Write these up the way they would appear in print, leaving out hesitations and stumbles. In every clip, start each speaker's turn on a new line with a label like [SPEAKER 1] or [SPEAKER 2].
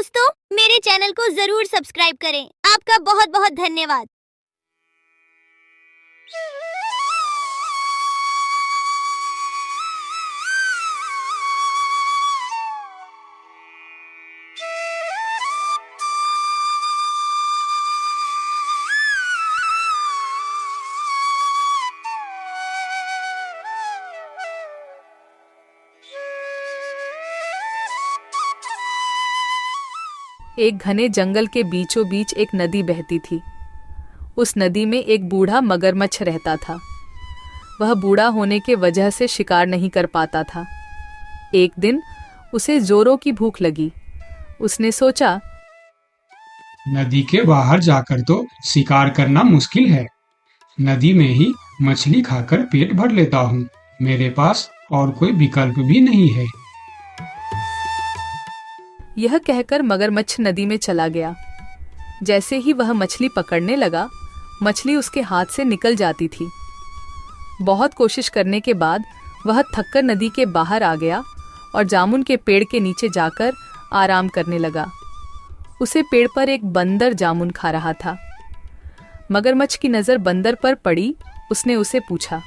[SPEAKER 1] दोस्तों, मेरे चैनल को जरूर सब्सक्राइब करें। आपका बहुत बहुत धन्यवाद।
[SPEAKER 2] एक घने जंगल के बीचों बीच एक नदी बहती थी। उस नदी में एक बूढ़ा मगरमच्छ रहता था। वह बूढ़ा होने के वजह से शिकार नहीं कर पाता था। एक दिन उसे जोरों की भूख लगी। उसने सोचा,
[SPEAKER 3] नदी के बाहर जाकर तो शिकार करना मुश्किल है। नदी में ही मछली खाकर पेट भर लेता हूँ। मेरे पास और कोई विकल्प भी नहीं है।
[SPEAKER 2] यह कहकर मगरमच्छ नदी में चला गया। जैसे ही वह मछली पकड़ने लगा, मछली उसके हाथ से निकल जाती थी। बहुत कोशिश करने के बाद वह थककर नदी के बाहर आ गया और जामुन के पेड़ के नीचे जाकर आराम करने लगा। उसे पेड़ पर एक बंदर जामुन खा रहा था। मगरमच्छ की नजर बंदर पर पड़ी। उसने उसे पूछा,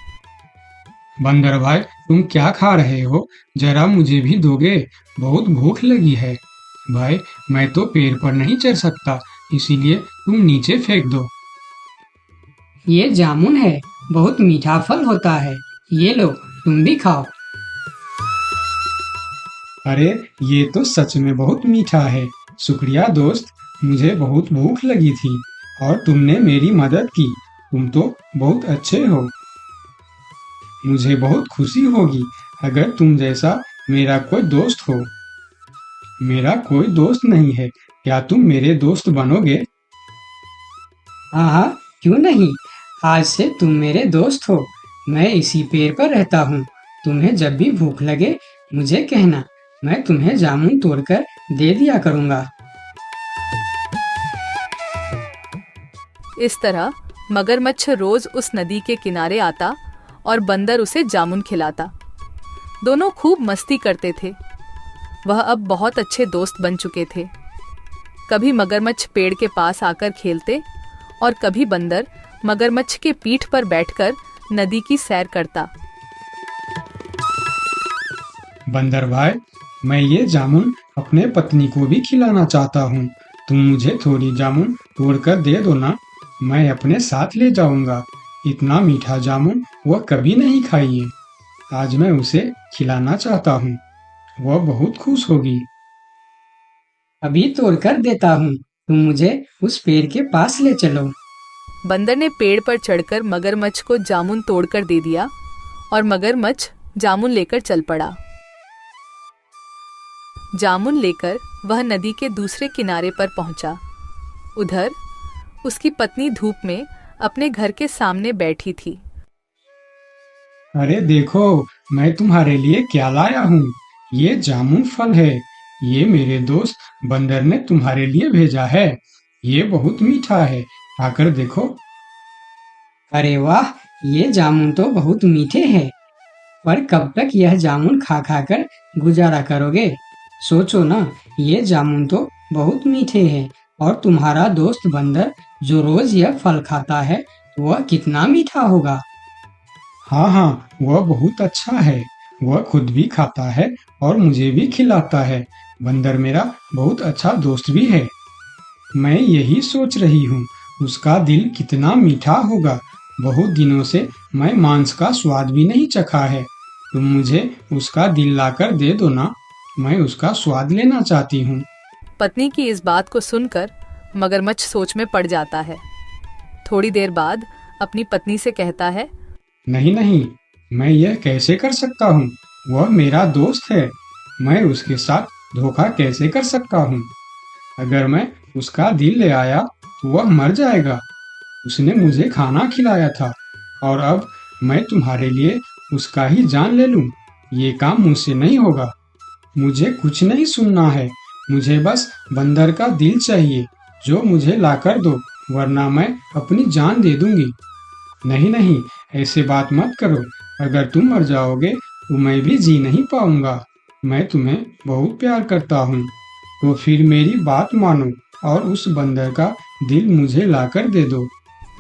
[SPEAKER 3] बंदर भाई, तुम क्या खा रहे हो? जरा मुझे भी दोगे? बहुत भूख लगी है। भाई, मैं तो पेड़ पर नहीं चढ़ सकता, इसीलिए तुम नीचे फेंक दो।
[SPEAKER 4] ये जामुन है, बहुत मीठा फल होता है। ये लो, तुम भी खाओ।
[SPEAKER 3] अरे, ये तो सच में बहुत मीठा है। शुक्रिया दोस्त, मुझे बहुत भूख लगी थी और तुमने मेरी मदद की। तुम तो बहुत अच्छे हो। मुझे बहुत खुशी होगी अगर तुम जैसा मेरा कोई दोस्त हो। मेरा कोई दोस्त नहीं है, क्या तुम मेरे दोस्त बनोगे?
[SPEAKER 4] हाँ हाँ, क्यों नहीं। आज से तुम मेरे दोस्त हो। मैं इसी पेड़ पर रहता हूँ। तुम्हें जब भी भूख लगे मुझे कहना, मैं तुम्हें जामुन तोड़कर दे दिया करूँगा।
[SPEAKER 2] इस तरह मगरमच्छ रोज उस नदी के किनारे आता और बंदर उसे जामुन खिलाता। दोनों खूब मस्ती करते थे। वह अब बहुत अच्छे दोस्त बन चुके थे। कभी मगरमच्छ पेड़ के पास आकर खेलते और कभी बंदर मगरमच्छ के पीठ पर बैठकर नदी की सैर करता।
[SPEAKER 3] बंदर भाई, मैं ये जामुन अपने पत्नी को भी खिलाना चाहता हूँ। तुम मुझे थोड़ी जामुन तोड़कर दे दो ना, मैं अपने साथ ले जाऊंगा। इतना मीठा जामुन वह कभी नहीं खाई है। आज मैं उसे खिलाना चाहता हूँ, वह बहुत खुश होगी।
[SPEAKER 4] अभी तोड़कर देता हूँ, तुम मुझे उस पेड़ के पास ले चलो।
[SPEAKER 2] बंदर ने पेड़ पर चढ़कर मगरमच्छ को जामुन तोड़कर दे दिया और मगरमच्छ जामुन लेकर चल पड़ा। जामुन लेकर वह नदी के दूसरे किनारे पर पहुंचा। उधर उसकी पत्नी धूप में अपने घर के सामने बैठी थी।
[SPEAKER 3] अरे देखो, मैं तुम्हारे लिए क्या लाया हूँ। ये जामुन फल है। ये मेरे दोस्त बंदर ने तुम्हारे लिए भेजा है। ये बहुत मीठा है, खाकर देखो।
[SPEAKER 4] अरे वाह, ये जामुन तो बहुत मीठे हैं। पर कब तक यह जामुन खा खा कर गुजारा करोगे? सोचो ना, ये जामुन तो बहुत मीठे हैं और तुम्हारा दोस्त बंदर जो रोज यह फल खाता है, वह कितना मीठा होगा।
[SPEAKER 3] हाँ हाँ, वह बहुत अच्छा है। वह खुद भी खाता है और मुझे भी खिलाता है। बंदर मेरा बहुत अच्छा दोस्त भी है। मैं यही सोच रही हूँ, उसका दिल कितना मीठा होगा। बहुत दिनों से मैं मांस का स्वाद भी नहीं चखा है। तुम मुझे उसका दिल लाकर दे दो ना, मैं उसका स्वाद लेना चाहती हूँ।
[SPEAKER 2] पत्नी की इस बात को सुनकर मगरमच्छ सोच में पड़ जाता है। थोड़ी देर बाद अपनी पत्नी से कहता है,
[SPEAKER 3] नहीं नहीं, मैं यह कैसे कर सकता हूँ? वह मेरा दोस्त है। मैं उसके साथ धोखा कैसे कर सकता हूँ? अगर मैं उसका दिल ले आया तो वह मर जाएगा। उसने मुझे खाना खिलाया था और अब मैं तुम्हारे लिए उसका ही जान ले लूं। ये काम मुझसे नहीं होगा। मुझे कुछ नहीं सुनना है। मुझे बस बंदर का दिल चाहिए, जो मुझे लाकर दो, वरना मैं अपनी जान दे दूंगी। नहीं नहीं, ऐसे बात मत करो। अगर तुम मर जाओगे तो मैं भी जी नहीं पाऊंगा। मैं तुम्हें बहुत प्यार करता हूँ। तो फिर मेरी बात मानो और उस बंदर का दिल मुझे लाकर दे दो।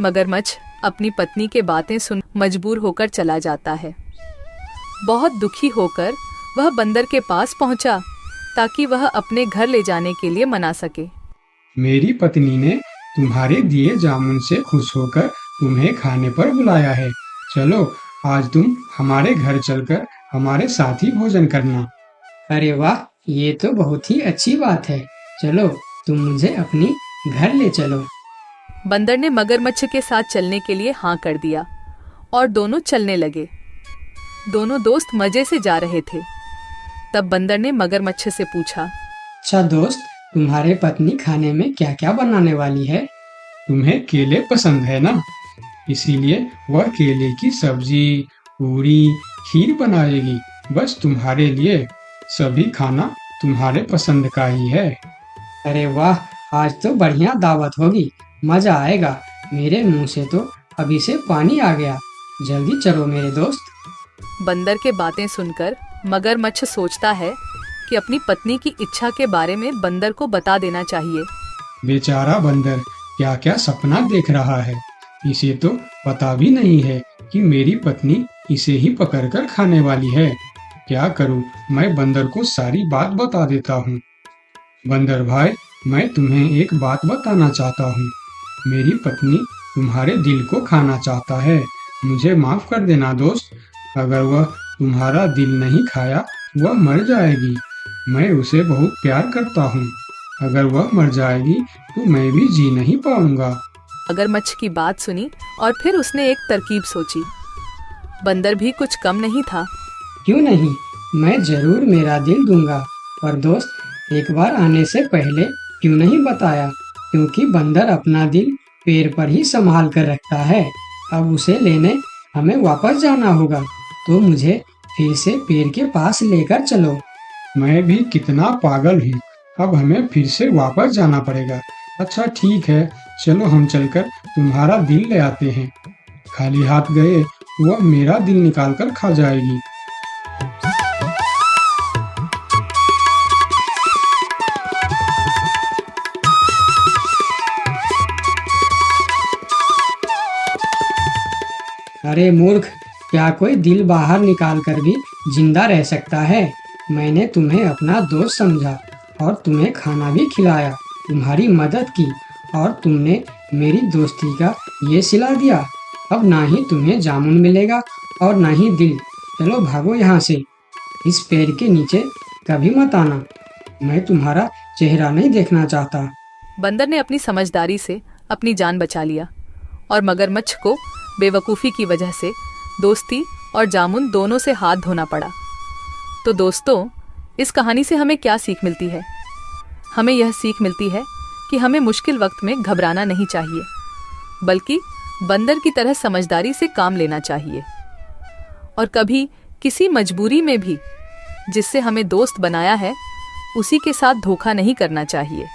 [SPEAKER 2] मगरमच्छ अपनी पत्नी के बातें सुन मजबूर होकर चला जाता है। बहुत दुखी होकर वह बंदर के पास पहुंचा ताकि वह अपने घर ले जाने के लिए मना सके।
[SPEAKER 3] मेरी पत्नी ने तुम्हारे दिए जामुन से खुश होकर तुम्हें खाने पर बुलाया है। चलो आज तुम हमारे घर चलकर हमारे साथ ही भोजन करना।
[SPEAKER 4] अरे वाह, ये तो बहुत ही अच्छी बात है। चलो तुम मुझे अपनी घर ले चलो।
[SPEAKER 2] बंदर ने मगरमच्छ के साथ चलने के लिए हाँ कर दिया और दोनों चलने लगे। दोनों दोस्त मजे से जा रहे थे। तब बंदर ने मगरमच्छ से पूछा,
[SPEAKER 4] अच्छा दोस्त, तुम्हारे पत्नी खाने में क्या क्या बनाने वाली है?
[SPEAKER 3] तुम्हें केले पसंद है ना, इसीलिए वह केले की सब्जी, पूरी, खीर बनाएगी। बस तुम्हारे लिए। सभी खाना तुम्हारे पसंद का ही है।
[SPEAKER 4] अरे वाह, आज तो बढ़िया दावत होगी, मजा आएगा। मेरे मुंह से तो अभी से पानी आ गया। जल्दी चलो मेरे दोस्त।
[SPEAKER 2] बंदर के बातें सुनकर मगरमच्छ सोचता है कि अपनी पत्नी की इच्छा के बारे में बंदर को बता देना चाहिए।
[SPEAKER 3] बेचारा बंदर क्या क्या सपना देख रहा है। इसे तो पता भी नहीं है कि मेरी पत्नी इसे ही पकड़कर खाने वाली है। क्या करूं, मैं बंदर को सारी बात बता देता हूँ। बंदर भाई, मैं तुम्हें एक बात बताना चाहता हूँ। मेरी पत्नी तुम्हारे दिल को खाना चाहता है। मुझे माफ कर देना दोस्त। अगर वह तुम्हारा दिल नहीं खाया, वह मर जाएगी। मैं उसे बहुत प्यार करता हूँ। अगर वह मर जाएगी तो मैं भी जी नहीं पाऊंगा।
[SPEAKER 2] मगरमच्छ की बात सुनी और फिर उसने एक तरकीब सोची। बंदर भी कुछ कम नहीं था।
[SPEAKER 4] क्यों नहीं, मैं जरूर मेरा दिल दूंगा। पर दोस्त, एक बार आने से पहले क्यों नहीं बताया? क्योंकि बंदर अपना दिल पेड़ पर ही संभाल कर रखता है। अब उसे लेने हमें वापस जाना होगा, तो मुझे फिर से पेड़ के पास लेकर चलो।
[SPEAKER 3] मैं भी कितना पागल हूँ। अब हमें फिर से वापस जाना पड़ेगा। अच्छा ठीक है, चलो हम चलकर तुम्हारा दिल ले आते हैं। खाली हाथ गए वह मेरा दिल निकाल कर खा जाएगी।
[SPEAKER 4] अरे मूर्ख, क्या कोई दिल बाहर निकाल कर भी जिंदा रह सकता है? मैंने तुम्हें अपना दोस्त समझा और तुम्हें खाना भी खिलाया, तुम्हारी मदद की और तुमने मेरी दोस्ती का ये सिला दिया। अब ना ही तुम्हें जामुन मिलेगा और ना ही दिल। चलो भागो यहाँ से। इस पेड़ के नीचे कभी मत आना। मैं तुम्हारा चेहरा नहीं देखना चाहता।
[SPEAKER 2] बंदर ने अपनी समझदारी से अपनी जान बचा लिया और मगरमच्छ को बेवकूफ़ी की वजह से दोस्ती और जामुन दोनों से हाथ धोना पड़ा। तो दोस्तों, इस कहानी से हमें क्या सीख मिलती है? हमें यह सीख मिलती है कि हमें मुश्किल वक्त में घबराना नहीं चाहिए, बल्कि बंदर की तरह समझदारी से काम लेना चाहिए। और कभी किसी मजबूरी में भी जिससे हमें दोस्त बनाया है, उसी के साथ धोखा नहीं करना चाहिए।